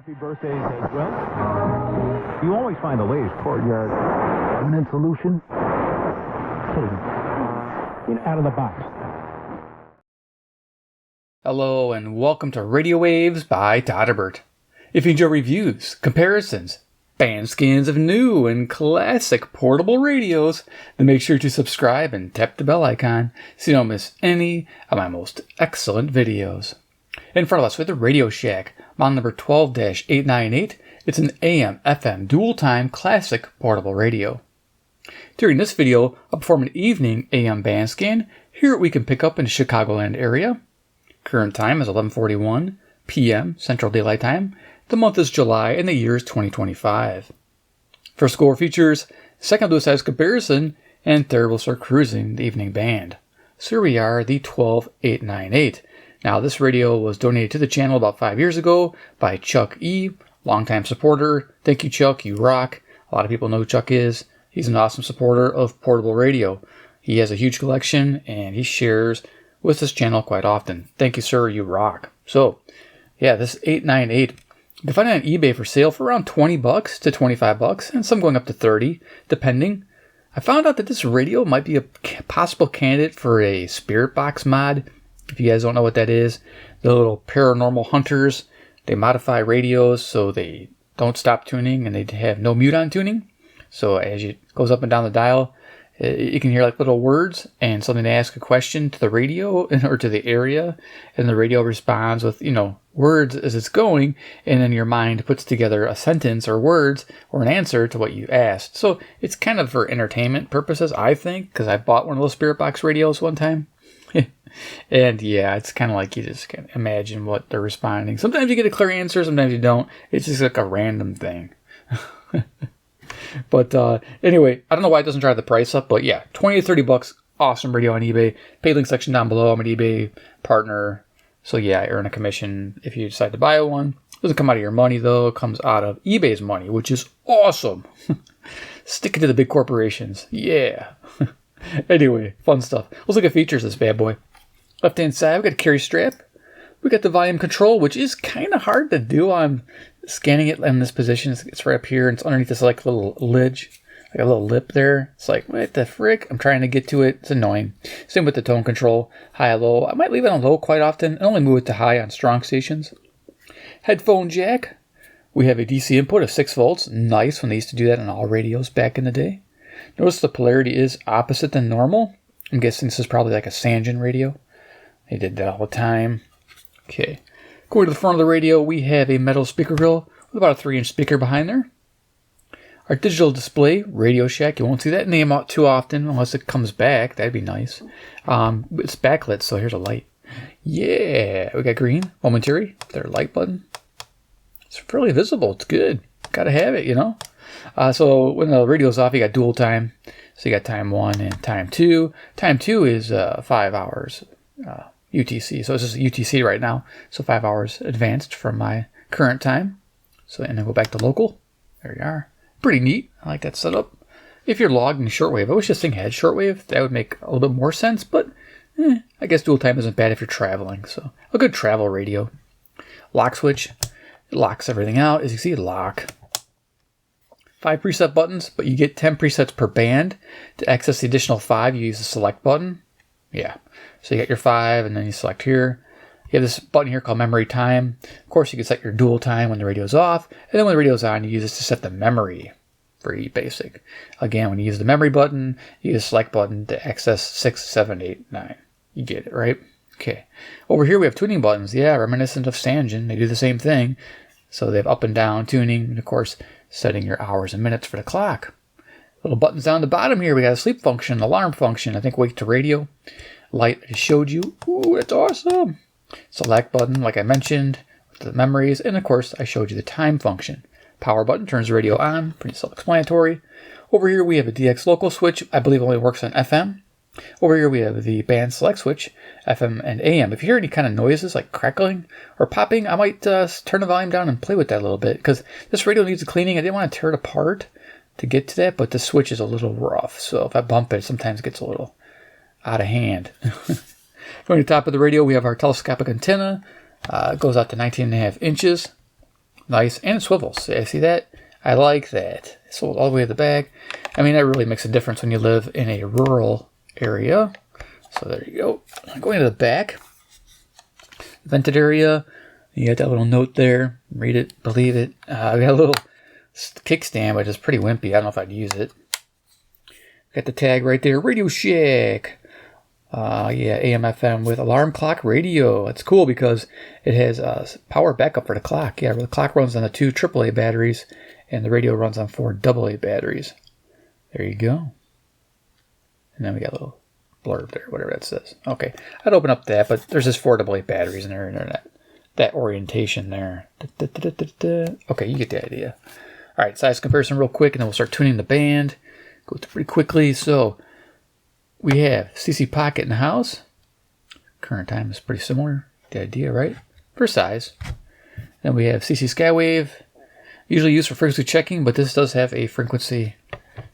Happy birthdays as well. You always find the latest courtyard permanent solution. Out of the box. Hello and welcome to Radio Waves by Todderbert. If you enjoy reviews, comparisons, band scans of new and classic portable radios, then make sure to subscribe and tap the bell icon so you don't miss any of my most excellent videos. In front of us we have the Radio Shack, model number 12-898. It's an AM/FM dual-time classic portable radio. During this video, I'll perform an evening AM band scan here we can pick up in the Chicagoland area. Current time is 11:41 p.m. Central Daylight Time. The month is July and the year is 2025. First score features second dual size comparison and third will start cruising the evening band. So here we are, the 12898. Now this radio was donated to the channel about 5 years ago by Chuck E., longtime supporter. Thank you, Chuck, you rock. A lot of people know who Chuck is. He's an awesome supporter of portable radio. He has a huge collection and he shares with this channel quite often. Thank you, sir, you rock. So, yeah, this 898, you can find it on eBay for sale for around $20 to $25 and some going up to $30, depending. I found out that this radio might be a possible candidate for a spirit box mod. If you guys don't know what that is, the little paranormal hunters, they modify radios so they don't stop tuning and they have no mute on tuning. So as it goes up and down the dial, you can hear like little words and something to ask a question to the radio or to the area, and the radio responds with, words as it's going, and then your mind puts together a sentence or words or an answer to what you asked. So it's kind of for entertainment purposes, I think, because I bought one of those spirit box radios one time. And yeah, it's kind of like you just can imagine what they're responding. Sometimes you get a clear answer, sometimes you don't. It's just like a random thing. But anyway, I don't know why it doesn't drive the price up, but yeah, $20 to $30, awesome radio on eBay. Pay link section down below. I'm an eBay partner. So yeah, I earn a commission if you decide to buy one. It doesn't come out of your money though. It comes out of eBay's money, which is awesome. Sticking to the big corporations. Yeah. Anyway, fun stuff. Let's look at features of this bad boy. Left hand side, we got a carry strap. We got the volume control, which is kind of hard to do. I'm scanning it in this position. It's right up here, and it's underneath this like little ledge, like a little lip there. It's like, what the frick? I'm trying to get to it. It's annoying. Same with the tone control, high, low. I might leave it on low quite often and only move it to high on strong stations. Headphone jack. We have a DC input of 6 volts. Nice when they used to do that on all radios back in the day. Notice the polarity is opposite than normal. I'm guessing this is probably like a Sangen radio. They did that all the time. Okay. Going to the front of the radio, we have a metal speaker grill with about a 3-inch speaker behind there. Our digital display, Radio Shack, you won't see that name out too often unless it comes back. That'd be nice. It's backlit, so here's a light. Yeah, we got green, momentary, their light button. It's fairly visible. It's good. Gotta have it, So when the radio's off, you got dual time. So you got time 1 and time 2. Time 2 is 5 hours. UTC. So it's just UTC right now. So 5 hours advanced from my current time. So, and then go back to local. There you are. Pretty neat. I like that setup. If you're logged in shortwave, I wish this thing had shortwave. That would make a little bit more sense, but I guess dual time isn't bad if you're traveling. So a good travel radio. Lock switch. It locks everything out. As you see, lock. 5 preset buttons, but you get 10 presets per band. To access the additional 5, you use the select button. Yeah. So you got your 5, and then you select here. You have this button here called memory time. Of course, you can set your dual time when the radio's off, and then when the radio's on, you use this to set the memory. Pretty basic. Again, when you use the memory button, you use the select button to access 6, 7, 8, 9. You get it, right? Okay. Over here, we have tuning buttons. Yeah, reminiscent of Sangen. They do the same thing. So they have up and down tuning, and of course, setting your hours and minutes for the clock. Little buttons down the bottom here. We got a sleep function, alarm function. I think wake to radio. Light I showed you. Ooh, that's awesome. Select button, like I mentioned, with the memories. And of course, I showed you the time function. Power button turns the radio on. Pretty self-explanatory. Over here, we have a DX local switch. I believe only works on FM. Over here, we have the band select switch, FM and AM. If you hear any kind of noises like crackling or popping, I might turn the volume down and play with that a little bit, because this radio needs a cleaning. I didn't want to tear it apart to get to that, but the switch is a little rough. So if I bump it, sometimes it gets a little out of hand. Going to the top of the radio, we have our telescopic antenna. It goes out to 19.5 inches. nice, and it swivels. Yeah, see that? I like that. It swivels all the way to the back. I mean, that really makes a difference when you live in a rural area. So there you go. Going to the back, vented area. You got that little note there. Read it, believe it. We got a little kickstand, but it's pretty wimpy. I don't know if I'd use it. Got the tag right there. Radio Shack. Yeah, AM FM with alarm clock radio. It's cool because it has power backup for the clock. Yeah, the clock runs on the 2 AAA batteries, and the radio runs on 4 AA batteries. There you go. And then we got a little blurb there, whatever that says. Okay, I'd open up that, but there's just 4 AA batteries in there, and that orientation there. Okay, you get the idea. All right, size comparison real quick, and then we'll start tuning the band. Go through pretty quickly. So we have CC Pocket in the house. Current time is pretty similar. The idea, right? For size. Then we have CC Skywave, usually used for frequency checking, but this does have a frequency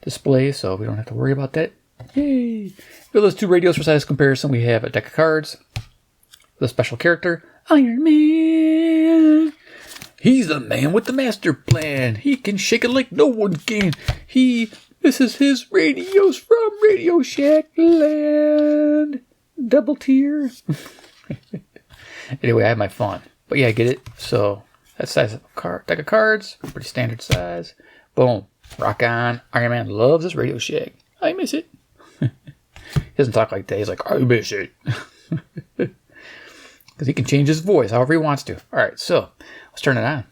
display, so we don't have to worry about that. Yay! For those 2 radios for size comparison, we have a deck of cards with a special character, Iron Man. He's the man with the master plan. He can shake it like no one can. This is his radios from Radio Shack Land. Double tier. Anyway, I had my fun. But yeah, I get it. So that size of a deck of cards, pretty standard size. Boom. Rock on. Iron Man loves this Radio Shack. I miss it. He doesn't talk like that. He's like, I miss it. Because he can change his voice however he wants to. All right, so let's turn it on.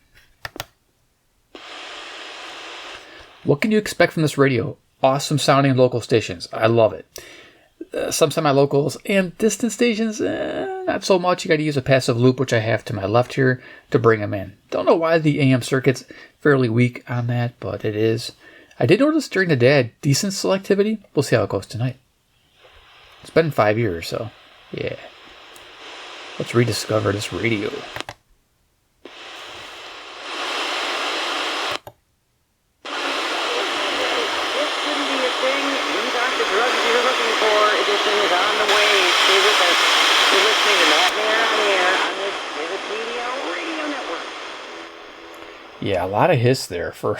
What can you expect from this radio? Awesome sounding local stations. I love it. Some semi-locals and distant stations, not so much. You got to use a passive loop, which I have to my left here, to bring them in. Don't know why the AM circuit's fairly weak on that, but it is. I did notice during the day I had decent selectivity. We'll see how it goes tonight. It's been 5 years, so yeah. Let's rediscover this radio. Yeah, a lot of hiss there for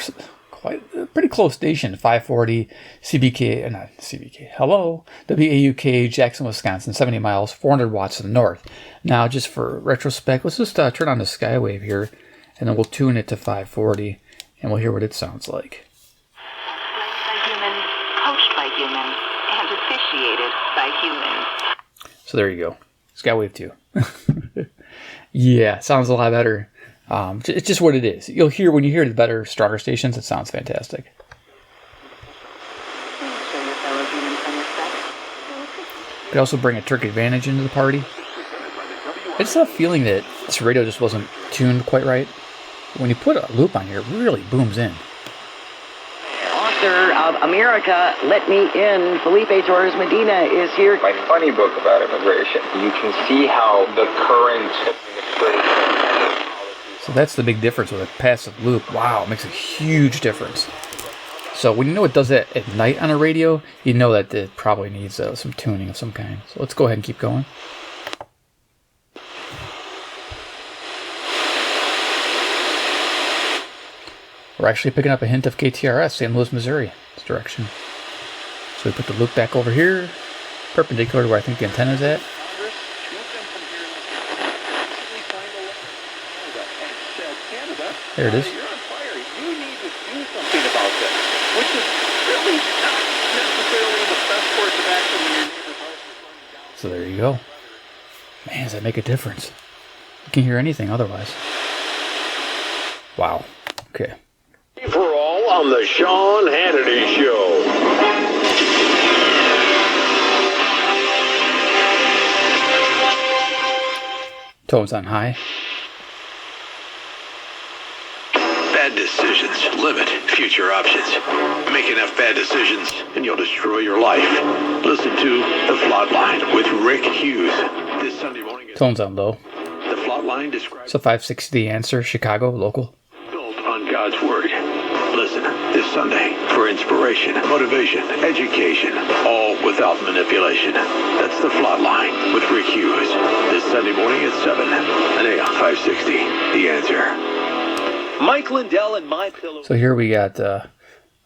quite a pretty close station. 540 CBK, not CBK. Hello, WAUK, Jackson, Wisconsin, 70 miles, 400 watts to the north. Now, just for retrospect, let's just turn on the Skywave here, and then we'll tune it to 540, and we'll hear what it sounds like. By human, coached by human, and officiated by humans. So there you go, Skywave 2. Yeah, sounds a lot better. It's just what it is. You'll hear when you hear the better, stronger stations, it sounds fantastic. Could also bring a Turk Advantage into the party. I just have a feeling that this radio just wasn't tuned quite right. When you put a loop on here, it really booms in. Author of America, Let Me In, Felipe Torres Medina is here. My funny book about immigration. You can see how the current administration. So that's the big difference with a passive loop. Wow, it makes a huge difference. So when you know it does that at night on a radio, you know that it probably needs some tuning of some kind. So let's go ahead and keep going. We're actually picking up a hint of KTRS, St. Louis, Missouri, this direction. So we put the loop back over here, perpendicular to where I think the antenna is at. There it is. You're on fire. You need to do something about this, which is really not necessarily the best course of action when your neighbor's house is burning down. So there you go. Man, does that make a difference? You can't hear anything otherwise. Wow. Okay. For all on the Sean Hannity Show. Tones on high. Bad decisions limit future options. Make enough bad decisions and you'll destroy your life. Listen to The Flot Line with Rick Hughes this Sunday morning. Tones on low. The Flot Line describes So 560 The Answer, Chicago, local. built on God's Word. Listen this Sunday for inspiration, motivation, education, all without manipulation. That's The Flot Line with Rick Hughes this Sunday morning at 7 on AM 560. The Answer. Mike Lindell and My Pillow. So here we got,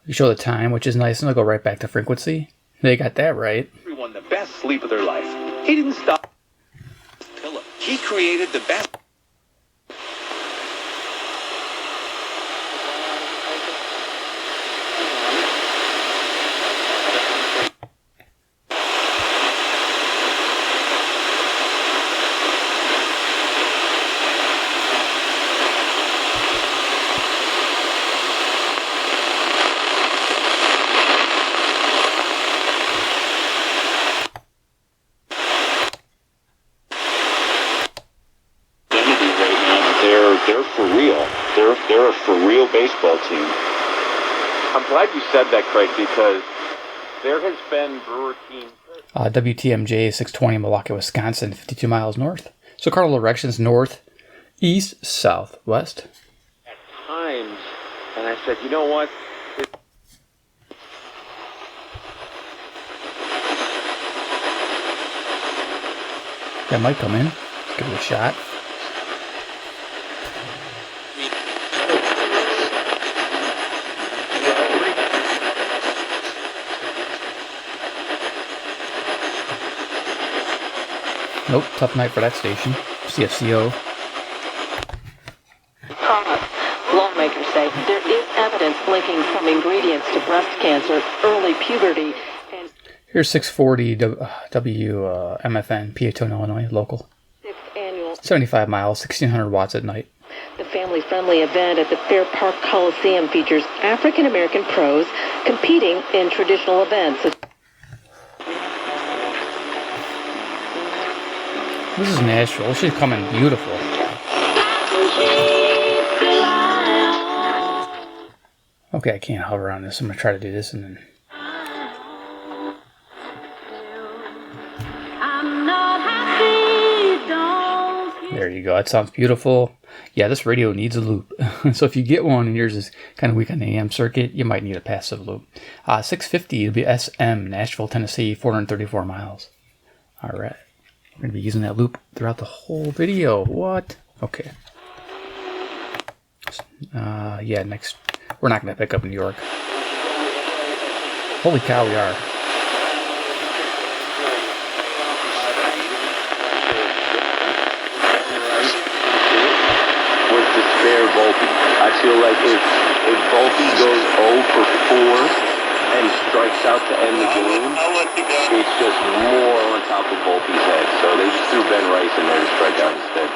you show the time, which is nice, and I'll go right back to frequency. They got that right. Everyone the best sleep of their life. He didn't stop. Pillow. He created the best. They're for real. They're a for real baseball team. I'm glad you said that, Craig, because there has been Brewer teams. WTMJ 620, Milwaukee, Wisconsin, 52 miles north. So cardinal directions north, east, south, west. At times, and I said, you know what? That might come in. Let's give it a shot. Nope, tough night for that station. CFCO. Lawmakers say there is evidence linking some ingredients to breast cancer, early puberty, and Here's 640 WMFN, Peatone, Illinois, local. 6th annual 75 miles, 1600 watts at night. The family-friendly event at the Fair Park Coliseum features African-American pros competing in traditional events. This is Nashville. She's coming beautiful. Okay, I can't hover on this. I'm going to try to do this and then... There you go. That sounds beautiful. Yeah, this radio needs a loop. So if you get one and yours is kind of weak on the AM circuit, you might need a passive loop. 650 will be SM, Nashville, Tennessee, 434 miles. All right. We're going to be using that loop throughout the whole video. What? Okay. Yeah, next. We're not going to pick up New York. Holy cow, we are. Was to spare Volpe. I feel like if Volpe goes 0 for 4 and strikes out to end the game, it's just more on top of Volpe's head. So they just threw Ben Rice in there to strike out instead.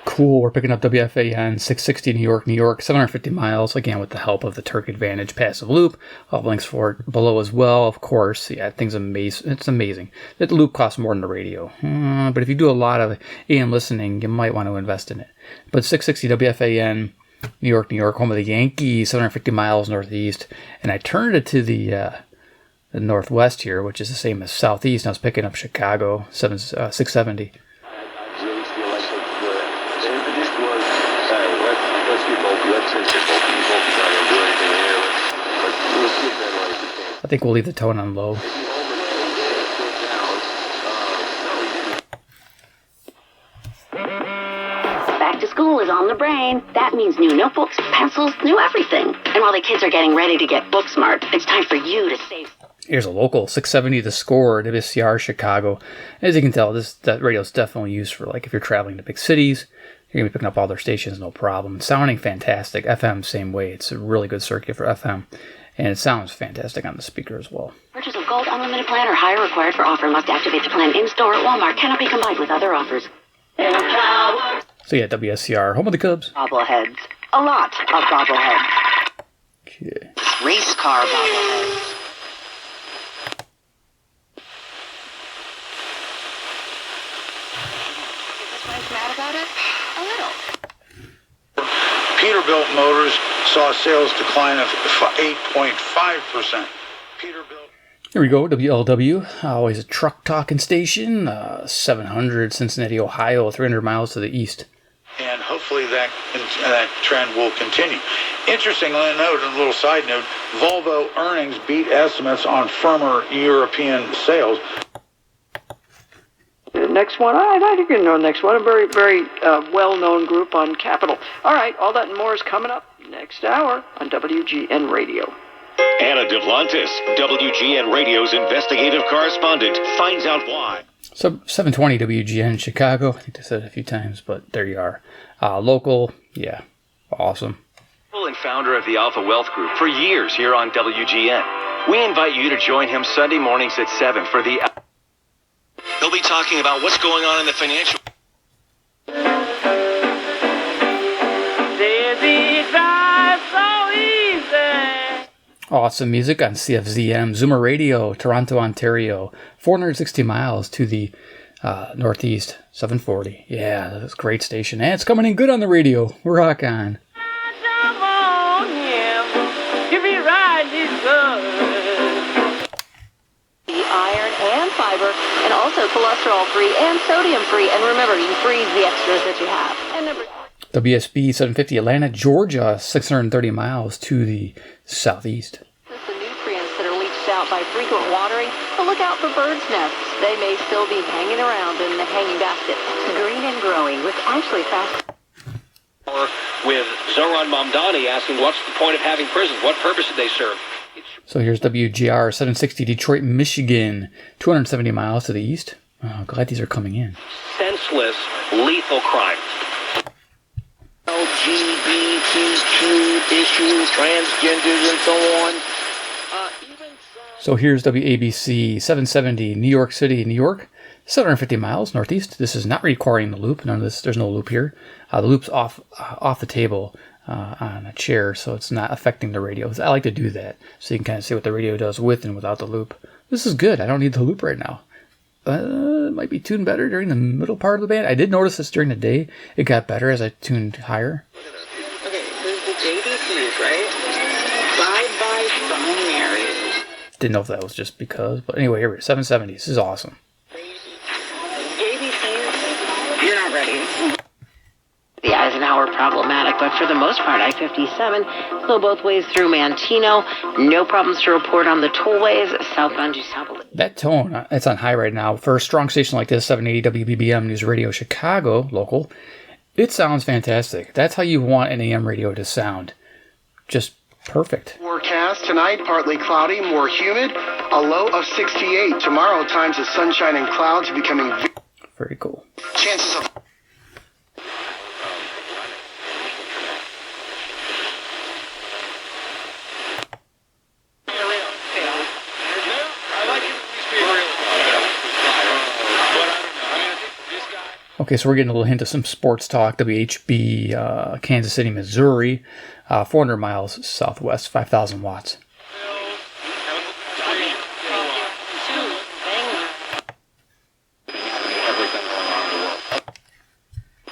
Cool. We're picking up WFAN 660 New York, 750 miles, again with the help of the Turk Advantage passive loop. I'll have links for it below as well, of course. Yeah, thing's amazing. It's amazing. That loop costs more than the radio. But if you do a lot of AM listening, you might want to invest in it. But 660 WFAN New York, home of the Yankees, 750 miles northeast. And I turned it to the northwest here, which is the same as southeast. And I was picking up Chicago, 670. I think we'll leave the tone on low. Back to school is on the brain. That means new notebooks, pencils, new everything. And while the kids are getting ready to get book smart, it's time for you to save. Here's a local 670 The Score, WCR Chicago. As you can tell, that radio is definitely used for like if you're traveling to big cities. You're going to be picking up all their stations, no problem. Sounding fantastic. FM, same way. It's a really good circuit for FM. And it sounds fantastic on the speaker as well. Purchase of Gold Unlimited plan or higher required for offer. Must activate the plan in-store at Walmart. Cannot be combined with other offers. So yeah, WSCR, home of the Cubs. Bobbleheads. A lot of bobbleheads. Okay. Race car bobbleheads. Is this wife mad about it? A little. Peterbilt Motors saw sales decline of 8.5%. Peterbilt. Here we go, WLW, always a truck talking station, 700 Cincinnati, Ohio, 300 miles to the east. And hopefully that trend will continue. Interestingly note, a little side note, Volvo earnings beat estimates on firmer European sales. Good next one. I think you know the next one. A very, very well-known group on Capitol. All right, all that and more is coming up next hour on WGN Radio. Anna Duplantis, WGN Radio's investigative correspondent, finds out why. So 720 WGN Chicago. I think I said it a few times, but there you are. Local, yeah, awesome. And founder of the Alpha Wealth Group for years here on WGN. We invite you to join him Sunday mornings at 7 for the... He'll be talking about what's going on in the financial... Awesome music on CFZM, Zoomer Radio, Toronto, Ontario. 460 miles to the northeast, 740. Yeah, that's a great station. And it's coming in good on the radio. Rock on. Iron and fiber, and also cholesterol-free and sodium-free. And remember, you freeze the extras that you have. And number... WSB 750 Atlanta, Georgia, 630 miles to the southeast. The nutrients that are leached out by frequent watering, but look out for birds' nests. They may still be hanging around in the hanging basket. Green and growing with Ashley Fast. With Zoran Mamdani asking, what's the point of having prisons? What purpose do they serve? So here's WGR 760 Detroit, Michigan, 270 miles to the east. Oh, glad these are coming in. Senseless, lethal crime. LGBTQ issues, transgenders, and so on. So here's WABC 770 New York City, New York, 750 miles northeast. This is not requiring the loop. None of this. There's no loop here. The loop's off the table on a chair, so it's not affecting the radio. I like to do that so you can kind of see what the radio does with and without the loop. This is good. I don't need the loop right now. It might be tuned better during the middle part of the band. I did notice this during the day. It got better as I tuned higher. Okay, there's the JBCs, right? Bye-bye Song Mary. Didn't know if that was just because, but anyway, here we go. 770. This is awesome. JBCs, you're not ready. The Eisenhower problematic, but for the most part, I-57 flow both ways through Mantino. No problems to report on the tollways southbound to South. That tone, it's on high right now. For a strong station like this, 780 WBBM News Radio Chicago, local, it sounds fantastic. That's how you want an AM radio to sound. Just perfect. Forecast tonight, partly cloudy, more humid, a low of 68. Tomorrow, times of sunshine and clouds becoming... Very cool. Chances of... Okay, so we're getting a little hint of some sports talk. WHB, Kansas City, Missouri, 400 miles southwest, 5,000 watts.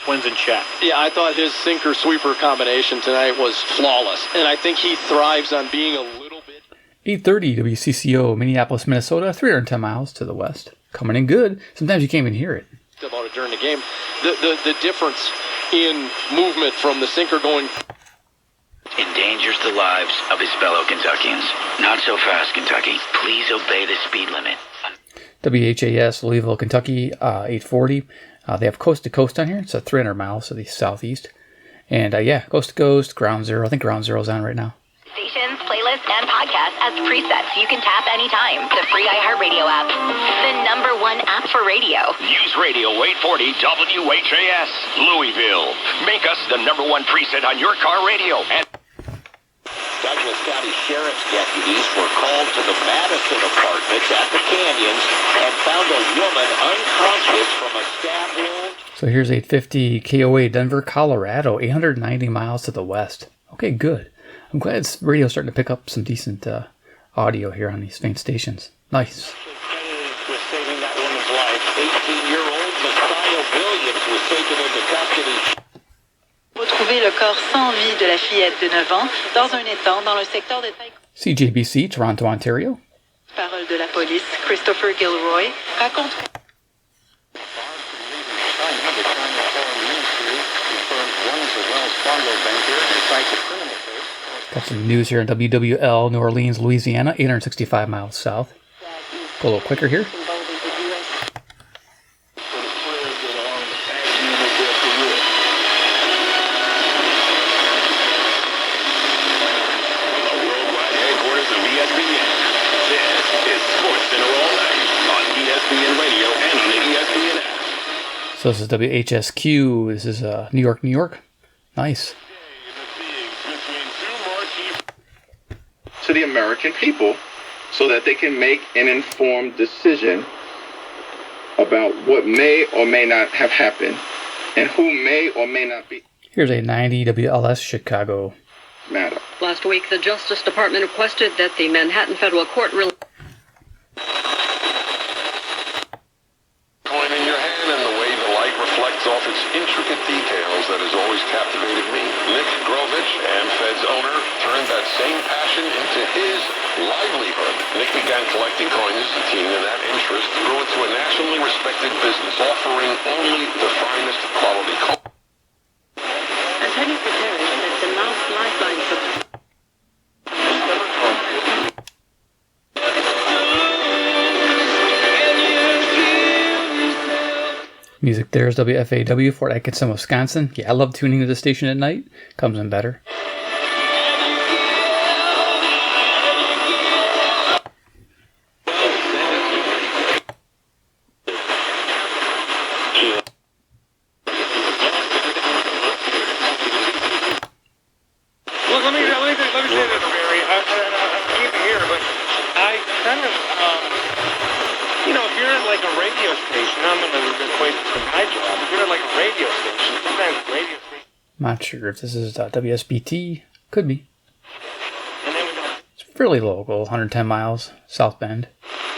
Twins in check. Yeah, I thought his sinker-sweeper combination tonight was flawless, and I think he thrives on being a little bit... 830 WCCO, Minneapolis, Minnesota, 310 miles to the west. Coming in good. Sometimes you can't even hear it. About it during the game. The difference in movement from the sinker going... Endangers the lives of his fellow Kentuckians. Not so fast, Kentucky. Please obey the speed limit. WHAS, Louisville, Kentucky, 840. They have coast to coast on here. It's 300 miles to the southeast. And yeah, coast to coast, ground zero. I think ground zero's on right now. Stations, playlists, and podcasts as presets you can tap anytime. The free iHeartRadio app. The #1 app for radio. Use Radio 840 WHAS, Louisville. Make us the #1 preset on your car radio. And Douglas County Sheriff's deputies were called to the Madison apartments at the Canyons and found a woman unconscious from a stab wound. So here's 850 KOA, Denver, Colorado, 890 miles to the west. Okay, good. I'm glad radio's starting to pick up some decent audio here on these faint stations. Nice. Was saving that woman's life. 18-year-old Messiah Williams was taken into custody. Retrouver le corps sans vie de la fillette de 9 ans dans un étang dans le secteur de CJBC, Toronto, Ontario. Parole de la police, Christopher Gilroy, raconte... Got some news here in WWL, New Orleans, Louisiana, 865 miles south. Go a little quicker here. So this is WHSQ. This is New York, New York. Nice. To the American people so that they can make an informed decision about what may or may not have happened and who may or may not be. Here's a 90 WLS Chicago. Matter. Last week, the Justice Department requested that the Manhattan Federal Court Coin in your hand and the way the light reflects off its intricate details that has always captivated me. Nick Grovich and Fed's owner turned that same passion into his livelihood. Nick began collecting coins as a teen, and that interest grew into a nationally respected business, offering only the finest quality coins. As Henry Guterres said, the last lifeline for... Music there is WFAW, Fort Atkinson, Wisconsin. Yeah, I love tuning to the station at night. Comes in better. Look, let me say this, Barry. I keep it here, but I kind of, if you're at like a radio station, I'm going to equate it to my job. If you're at like a radio station, sometimes radio station. Not sure if this is WSBT. Could be. It's fairly local, 110 miles, South Bend.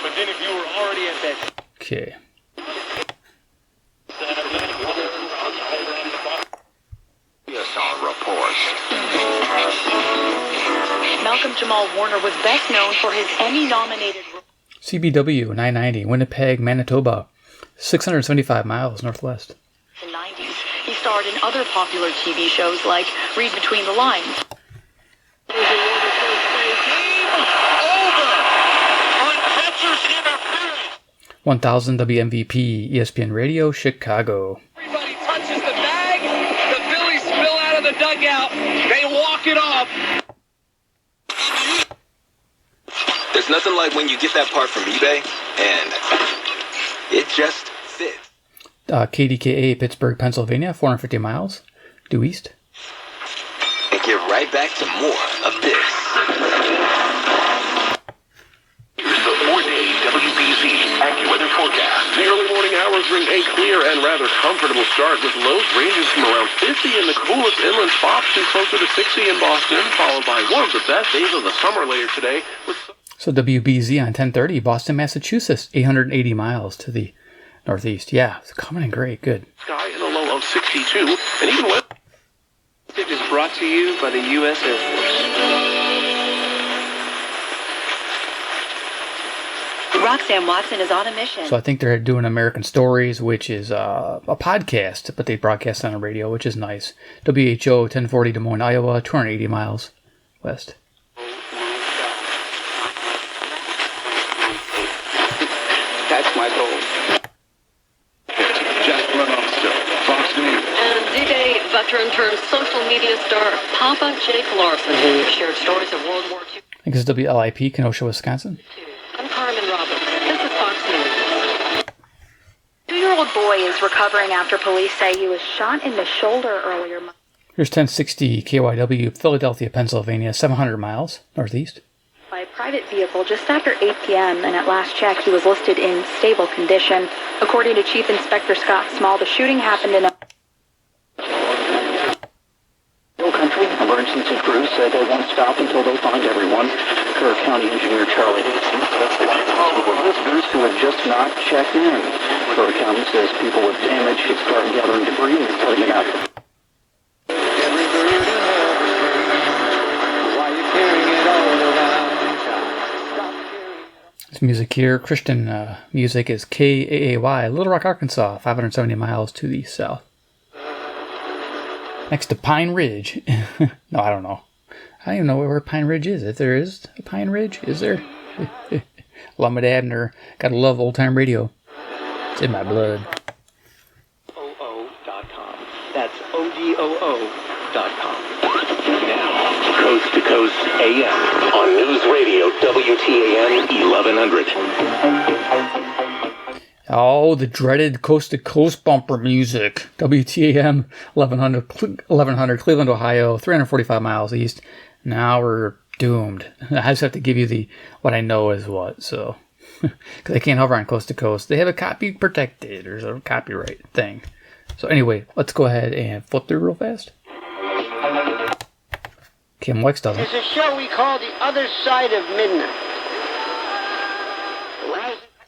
But then if you were already at that... Okay. Malcolm Jamal Warner was best known for his Emmy-nominated... CBW 990, Winnipeg, Manitoba, 675 miles northwest. In the 90s, he starred in other popular TV shows like Read Between the Lines. 1000 WMVP, ESPN Radio, Chicago. Everybody touches the bag, the Phillies spill out of the dugout, they walk it off. There's nothing like when you get that part from eBay, and it just fits. KDKA, Pittsburgh, Pennsylvania, 450 miles, due east. And get right back to more of this. Here's the 4-day WBZ AccuWeather forecast. The early morning hours bring a clear and rather comfortable start with lows ranging from around 50 in the coolest inland spots to closer to 60 in Boston, followed by one of the best days of the summer later today with... So WBZ on 1030, Boston, Massachusetts, 880 miles to the northeast. Yeah, it's coming in great. Good. Sky in a low of 62, and even with... It is brought to you by the U.S. Air Force. Roxanne Watson is on a mission. So I think they're doing American Stories, which is a podcast, but they broadcast on the radio, which is nice. WHO 1040 Des Moines, Iowa, 280 miles west. That's my goal. Jack Reynolds, Fox News. And D-Day veteran turned social media star Papa Jake Larson, who shared stories of World War II. I think it's WLIP, Kenosha, Wisconsin. I'm Carmen Roberts. This is Fox News. 2-year-old boy is recovering after police say he was shot in the shoulder earlier. Here's 1060 KYW, Philadelphia, Pennsylvania, 700 miles northeast. By a private vehicle just after 8 p.m., and at last check, he was listed in stable condition. According to Chief Inspector Scott Small, the shooting happened in a... Hill Country emergency crews said they won't stop until they find everyone. Kerr County Engineer Charlie Hastings says visitors who have just not checked in. Kerr County says people with damage should start gathering debris and putting it out. This music here, Christian music, is KAAY, Little Rock, Arkansas, 570 miles to the south. Next to Pine Ridge. No, I don't know. I don't even know where Pine Ridge is. If there is a Pine Ridge, is there? Love my dad and her. Gotta love old time radio. It's in my blood. OO.com. That's ODOO.com. Now, Coast to Coast AM on News Radio WTAN 1100. Oh, the dreaded Coast to Coast bumper music. WTAM 1100 Cleveland, Ohio, 345 miles east. Now we're doomed. I just have to give you what I know is what, so. Because I can't hover on Coast to Coast. They have a copy protected, or a copyright thing. So anyway, let's go ahead and flip through real fast. Kim Wex doesn't. It's a show we call The Other Side of Midnight.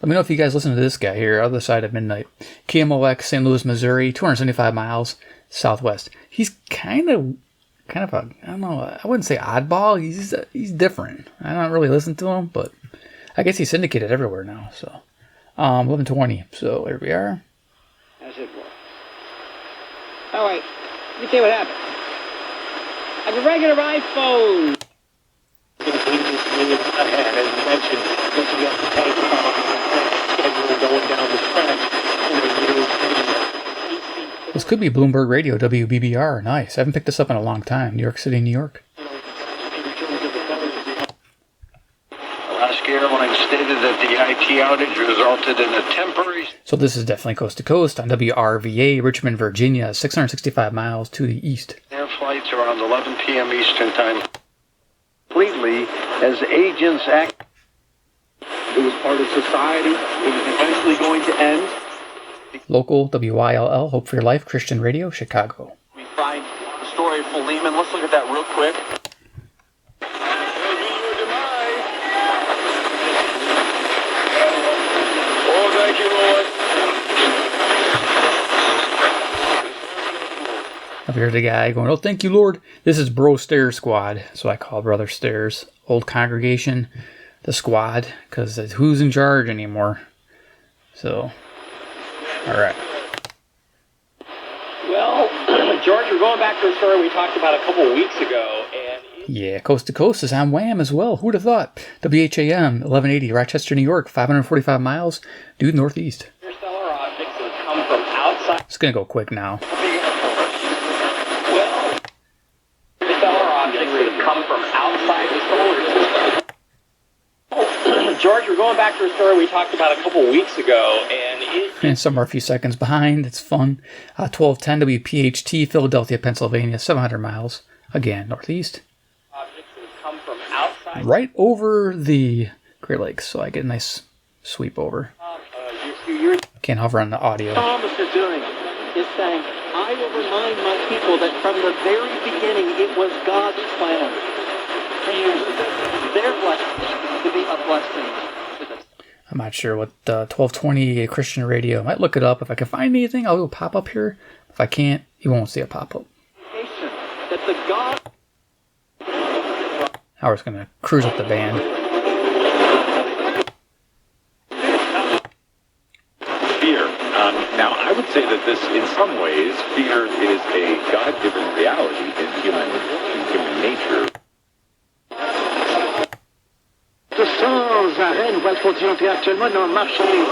Let me know if you guys listen to this guy here, Other Side of Midnight. KMOX, St. Louis, Missouri, 275 miles southwest. He's kind of a, I don't know, I wouldn't say oddball. He's different. I don't really listen to him, but I guess he's syndicated everywhere now. So, 1120. So here we are. As it was. All right, let me tell you what happened. I have a regular iPhone. This could be Bloomberg Radio, WBBR. Nice. I haven't picked this up in a long time. New York City, New York. Alaska Airlines stated that the IT outage resulted in a temporary... So this is definitely Coast to Coast on WRVA, Richmond, Virginia, 665 miles to the east. Air flights around 11 p.m. Eastern Time. Completely as agents act... It was part of society. It was eventually going to end. Local, WYLL, Hope for Your Life, Christian Radio, Chicago. We find the story of Philemon. Let's look at that real quick. Oh, thank you, Lord. Up here's the guy going, oh, thank you, Lord. This is Bro Stairs Squad, so I call Brother Stairs. Old congregation, the squad, because who's in charge anymore? So, all right. Well, George, we're going back to a story we talked about a couple of weeks ago, and yeah, Coast to Coast is on Wham as well. Who'd have thought? WHAM 1180, Rochester, New York, 545 miles due northeast. interstellar objects that have come from outside. It's gonna go quick now. Well, interstellar objects that have come from outside the solar system. George, we're going back to a story we talked about a couple of weeks ago, And some are a few seconds behind. It's fun. 1210 WPHT, Philadelphia, Pennsylvania, 700 miles. Again, northeast. Objects that have come from outside. Right over the Great Lakes, so I get a nice sweep over. Can't hover on the audio. Thomas is doing is saying, I will remind my people that from the very beginning it was God's plan. Their blessing to be a blessing. I'm not sure what 1220 Christian Radio. I might look it up. If I can find anything, I'll pop up here. If I can't, you won't see a pop-up. That the God... Howard's going to cruise up the band. Fear. Now, I would say that this, in some ways, fear is a God-given reality in human nature. Sans arrêt, nous voyons continuer actuellement dans le marché des villes.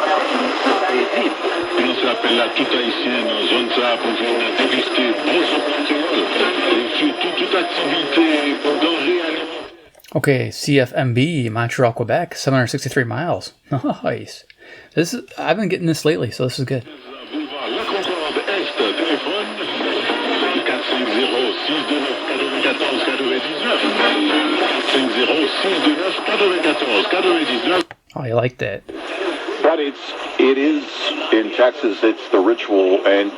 On s'appelle la toute haïtienne en zone ça pour venir déguster bon pétrole et surtout toute activité pour danger alimentaire. Okay, CFMB, Montreal, Quebec, 763 miles. Nice. I've been getting this lately, so this is good. La Concorde Est, téléphone 450-629-94-99. Oh, you like that? But it is in Texas. It's the ritual, and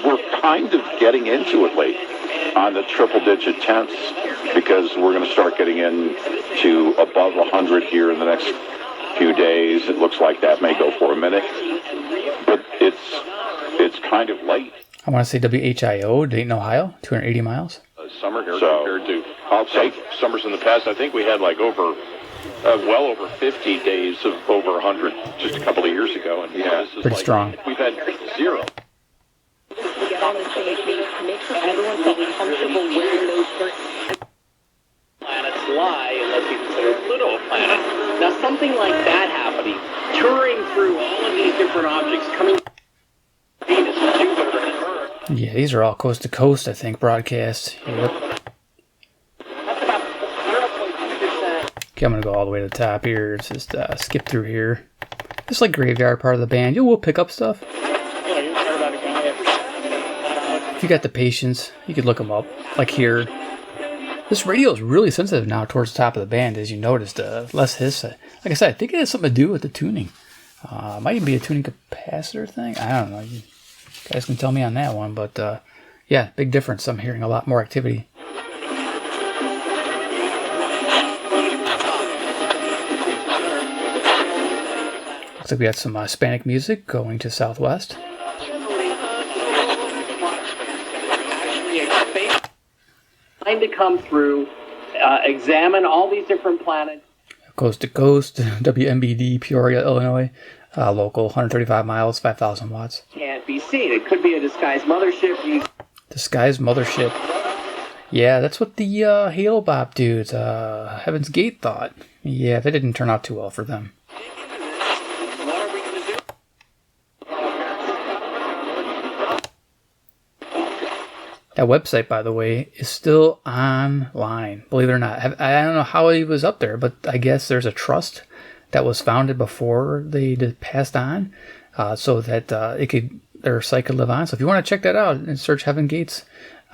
we're kind of getting into it late on the triple-digit tenths because we're going to start getting into above 100 here in the next few days. It looks like that may go for a minute, but it's kind of late. I want to say WHIO, Dayton, Ohio, 280 miles. Summer here compared to, I'll say, summers in the past. I think we had like well over 50 days of over 100 just a couple of years ago. And yeah, this is pretty strong. We've had zero. Everyone felt comfortable wearing those planets lie unless you consider Pluto a planet. Now, something like that happening, touring through all of these different objects, coming Venus and Jupiter and Earth. Yeah, these are all coast to coast, I think, broadcasts. Yep. Okay, I'm going to go all the way to the top here. Let's just skip through here. It's like graveyard part of the band. You will pick up stuff. Yeah, you're talking about a guy. If you got the patience, you could look them up. Like here. This radio is really sensitive now towards the top of the band, as you noticed. Less hiss. Like I said, I think it has something to do with the tuning. Might even be a tuning capacitor thing. I don't know. You guys can tell me on that one. But yeah, big difference. I'm hearing a lot more activity. Looks like we got some Hispanic music going to Southwest. Time to come through, examine all these different planets. Coast to coast, WMBD, Peoria, Illinois. Local, 135 miles, 5,000 watts. Can't be seen. It could be a disguised mothership. Disguised mothership. Yeah, that's what the Halo Bop dudes, Heaven's Gate, thought. Yeah, that didn't turn out too well for them. That website, by the way, is still online, believe it or not. I don't know how he was up there, but I guess there's a trust that was founded before they passed on, so that their site could live on. So if you want to check that out and search Heaven's Gate,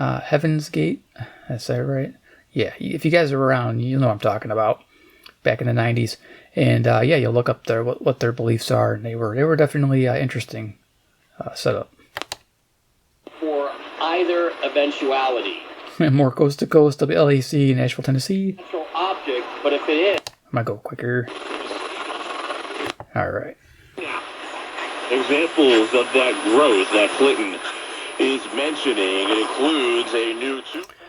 that's that right? Yeah, if you guys are around, you know what I'm talking about. Back in the 90s, and yeah, you'll look up there what their beliefs are, and they were definitely interesting setup. For either eventuality. More coast to coast, WLAC, Nashville, Tennessee. Natural object, but if it is. I might go quicker. All right. Examples of that growth that Clinton is mentioning, it includes a new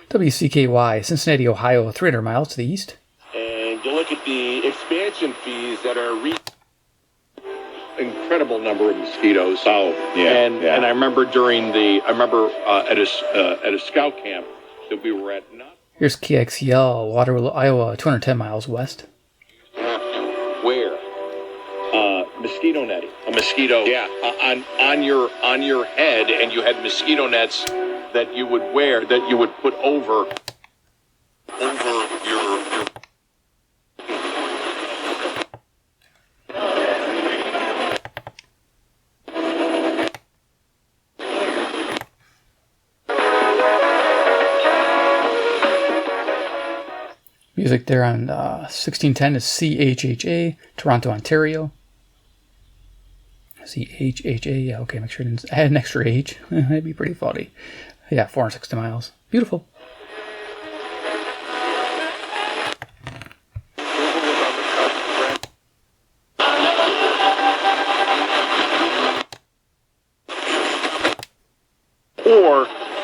WCKY, Cincinnati, Ohio, 300 miles to the east. And you look at the expansion fees that are incredible number of mosquitoes. Oh, yeah. And I remember at a scout camp that we were at. Here's KXL, Waterloo, Iowa, 210 miles west. Where? Mosquito netting. A mosquito. Yeah. On your head, and you had mosquito nets that you would wear, that you would put over your. Music there on 1610 is CHHA, Toronto, Ontario. CHHA, yeah, okay, make sure I didn't add an extra H. That'd be pretty funny. Yeah, 460 miles. Beautiful.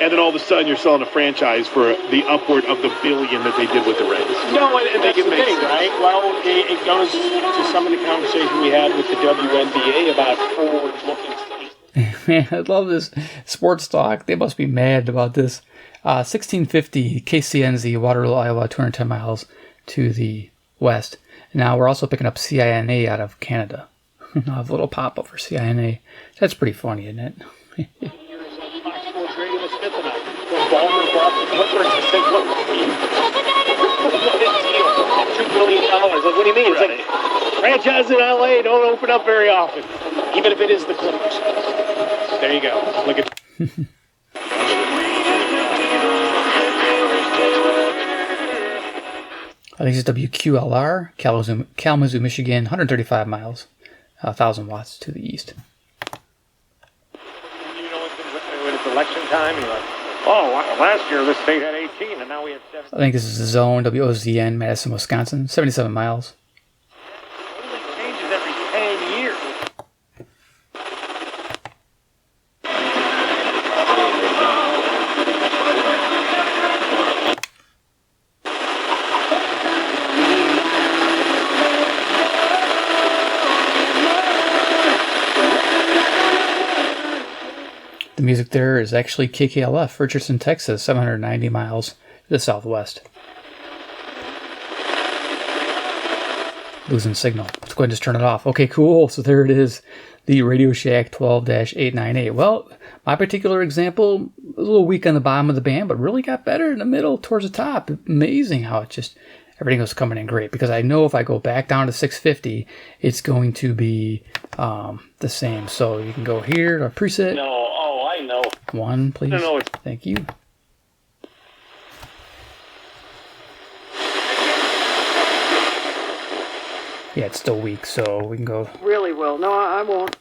And then all of a sudden you're selling a franchise for the upward of the $1 billion that they did with the Reds. No, and that's the thing, right? Well, it goes to some of the conversation we had with the WNBA about forward-looking statements. Man, I love this sports talk. They must be mad about this. 1650 KCNZ, Waterloo, Iowa, 210 miles to the west. Now we're also picking up CINA out of Canada. I'll have a little pop-up for CINA. That's pretty funny, isn't it? Balmer bought the Clippers to St. Louis. $2 billion. Like, what do you mean? It's like franchises in LA don't open up very often, even if it is the Clippers. There you go. Look at. I think it's WQLR, Kalamazoo, Michigan, 135 miles, 1,000 watts to the east. You know when it's election time, and you're like, oh, last year this state had 18, and now we have 7. I think this is the zone, WOZN, Madison, Wisconsin, 77 miles. It changes every 10 years. The music there is actually KKLF, Richardson, Texas, 790 miles to the southwest. Losing signal. Let's go ahead and just turn it off. Okay, cool. So there it is, the Radio Shack 12-898. Well, my particular example, a little weak on the bottom of the band, but really got better in the middle towards the top. Amazing how it just everything was coming in great, because I know if I go back down to 650, it's going to be the same. So you can go here to preset. No, oh, I know. One, please. No, Thank you. Yeah, it's still weak, so we can go Really will. No, I won't.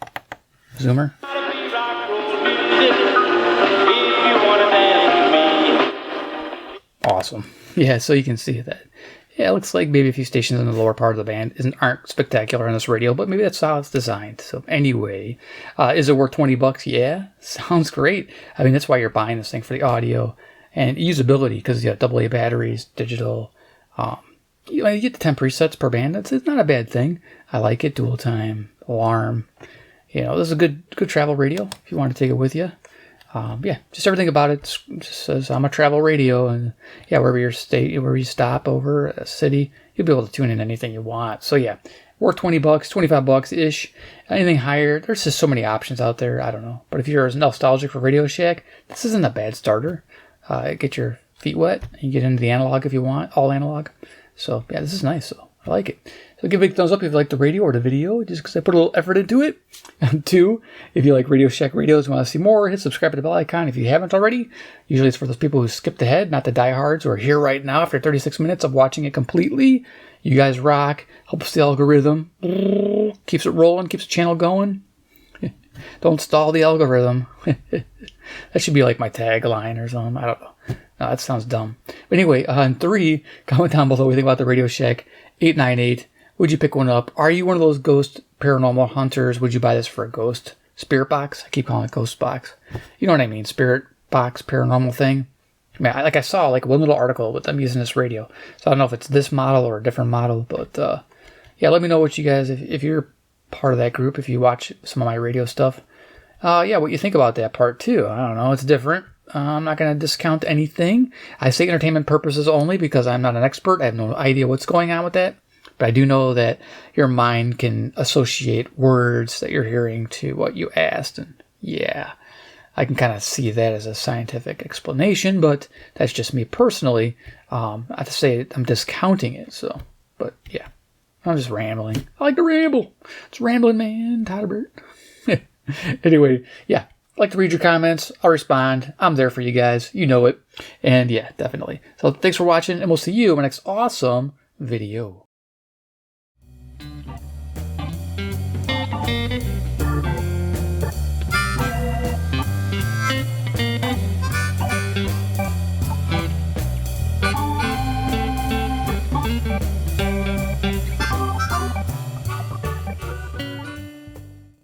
zoomer. Awesome. Yeah, so you can see that. Yeah, it looks like maybe a few stations in the lower part of the band aren't spectacular on this radio, but maybe that's how it's designed. So anyway, is it worth $20? Yeah, sounds great. I mean, that's why you're buying this thing, for the audio and usability, because you got AA batteries, digital. You get the 10 presets per band. It's not a bad thing. I like it. Dual time, alarm. You know, this is a good travel radio if you want to take it with you. Yeah, just everything about it just says I'm a travel radio, and yeah, wherever you stop over a city, you'll be able to tune in anything you want. So yeah, worth $20, $25 ish. Anything higher, there's just so many options out there. I don't know, but if you're nostalgic for Radio Shack, this isn't a bad starter. Get your feet wet and you get into the analog if you want, all analog. So yeah, this is nice. So I like it. So give a big thumbs up if you like the radio or the video, just because I put a little effort into it. And 2, if you like Radio Shack radios and want to see more, hit subscribe to the bell icon if you haven't already. Usually it's for those people who skipped ahead, not the diehards who are here right now after 36 minutes of watching it completely. You guys rock. Helps the algorithm. Keeps it rolling, keeps the channel going. Don't stall the algorithm. That should be like my tagline or something. I don't know. No, that sounds dumb. But anyway, on 3, comment down below what you think about the Radio Shack 898. Would you pick one up? Are you one of those ghost paranormal hunters? Would you buy this for a ghost spirit box? I keep calling it ghost box. You know what I mean? Spirit box, paranormal thing. I mean, I saw like one little article with them using this radio. So I don't know if it's this model or a different model. But yeah, let me know what you guys, if you're part of that group, if you watch some of my radio stuff. Yeah, what you think about that part too. I don't know. It's different. I'm not going to discount anything. I say entertainment purposes only because I'm not an expert. I have no idea what's going on with that. But I do know that your mind can associate words that you're hearing to what you asked. And yeah, I can kind of see that as a scientific explanation, but that's just me personally. I have to say I'm discounting it. So, but yeah, I'm just rambling. I like to ramble. It's rambling, man. Todderbert. Anyway, yeah. I'd like to read your comments. I'll respond. I'm there for you guys. You know it. And yeah, definitely. So thanks for watching, and we'll see you in my next awesome video.